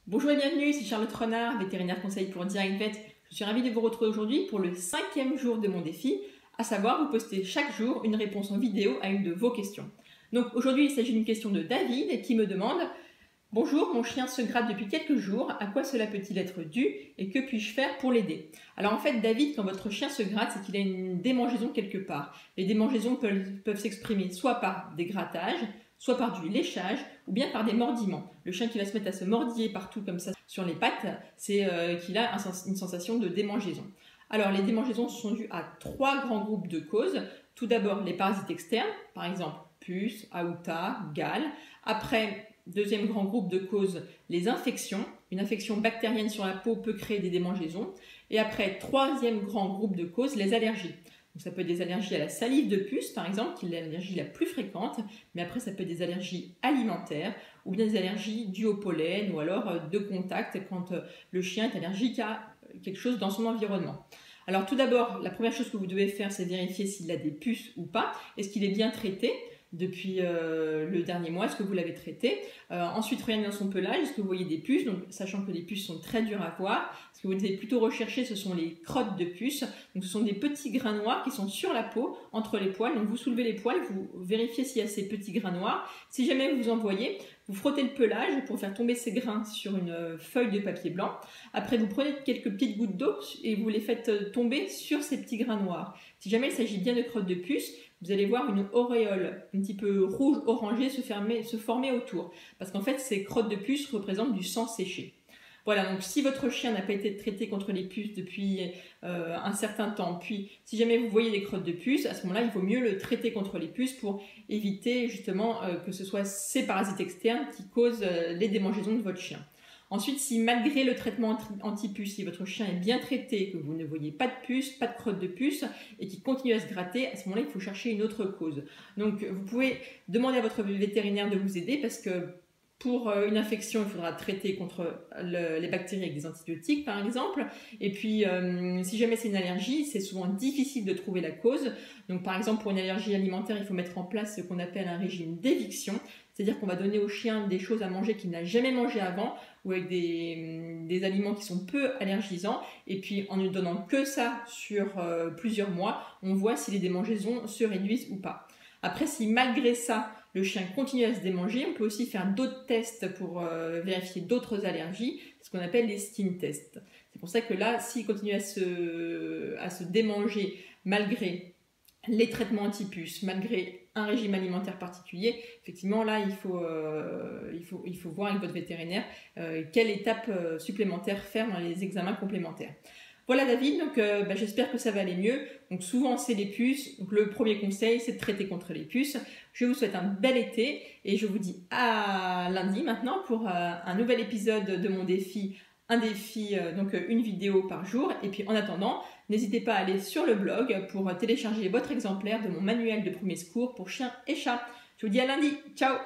Bonjour et bienvenue, c'est Charlotte Renard, vétérinaire conseil pour Direct Vet. Je suis ravie de vous retrouver aujourd'hui pour le 5e jour de mon défi, à savoir vous poster chaque jour une réponse en vidéo à une de vos questions. Donc aujourd'hui il s'agit d'une question de David qui me demande « Bonjour, mon chien se gratte depuis quelques jours, à quoi cela peut-il être dû et que puis-je faire pour l'aider ?» Alors en fait David, quand votre chien se gratte, c'est qu'il a une démangeaison quelque part. Les démangeaisons peuvent s'exprimer soit par des grattages, soit par du léchage ou bien par des mordillements. Le chien qui va se mettre à se mordiller partout comme ça sur les pattes, c'est qu'il a une sensation de démangeaison. Alors les démangeaisons sont dues à 3 grands groupes de causes. Tout d'abord les parasites externes, par exemple puces, aouta, gale. Après, deuxième grand groupe de causes, les infections. Une infection bactérienne sur la peau peut créer des démangeaisons. Et après, troisième grand groupe de causes, les allergies. Donc ça peut être des allergies à la salive de puce, par exemple, qui est l'allergie la plus fréquente, mais après ça peut être des allergies alimentaires ou bien des allergies dues au pollen ou alors de contact quand le chien est allergique à quelque chose dans son environnement. Alors tout d'abord, la première chose que vous devez faire, c'est vérifier s'il a des puces ou pas. Est-ce qu'il est bien traité depuis le dernier mois, est-ce que vous l'avez traité? Ensuite, regardez dans son pelage, est-ce que vous voyez des puces? Donc, sachant que les puces sont très dures à voir, ce que vous devez plutôt rechercher, ce sont les crottes de puces. Donc, ce sont des petits grains noirs qui sont sur la peau, entre les poils. Donc, vous soulevez les poils, vous vérifiez s'il y a ces petits grains noirs. Si jamais vous en voyez, vous frottez le pelage pour faire tomber ces grains sur une feuille de papier blanc. Après, vous prenez quelques petites gouttes d'eau et vous les faites tomber sur ces petits grains noirs. Si jamais il s'agit bien de crottes de puces, vous allez voir une auréole un petit peu rouge-orangée se former autour. Parce qu'en fait, ces crottes de puces représentent du sang séché. Voilà, donc si votre chien n'a pas été traité contre les puces depuis un certain temps, puis si jamais vous voyez des crottes de puces, à ce moment-là, il vaut mieux le traiter contre les puces pour éviter justement que ce soit ces parasites externes qui causent les démangeaisons de votre chien. Ensuite, si malgré le traitement anti-puce, si votre chien est bien traité, que vous ne voyez pas de puce, pas de crotte de puce et qu'il continue à se gratter, à ce moment-là, il faut chercher une autre cause. Donc, vous pouvez demander à votre vétérinaire de vous aider parce que pour une infection, il faudra traiter contre les bactéries avec des antibiotiques, par exemple. Et puis, si jamais c'est une allergie, c'est souvent difficile de trouver la cause. Donc, par exemple, pour une allergie alimentaire, il faut mettre en place ce qu'on appelle un régime d'éviction. C'est-à-dire qu'on va donner au chien des choses à manger qu'il n'a jamais mangé avant ou avec des aliments qui sont peu allergisants. Et puis, en ne donnant que ça sur plusieurs mois, on voit si les démangeaisons se réduisent ou pas. Après, si malgré ça, le chien continue à se démanger, on peut aussi faire d'autres tests pour vérifier d'autres allergies, ce qu'on appelle les skin tests. C'est pour ça que là, s'il continue à se démanger malgré les traitements anti-puces, malgré un régime alimentaire particulier, effectivement là il faut voir avec votre vétérinaire quelle étape supplémentaire faire dans les examens complémentaires. Voilà David, donc j'espère que ça va aller mieux. Donc souvent c'est les puces, donc le premier conseil c'est de traiter contre les puces. Je vous souhaite un bel été et je vous dis à lundi maintenant pour un nouvel épisode de mon défi. Un défi, donc une vidéo par jour. Et puis en attendant, n'hésitez pas à aller sur le blog pour télécharger votre exemplaire de mon manuel de premiers secours pour chiens et chats. Je vous dis à lundi, ciao!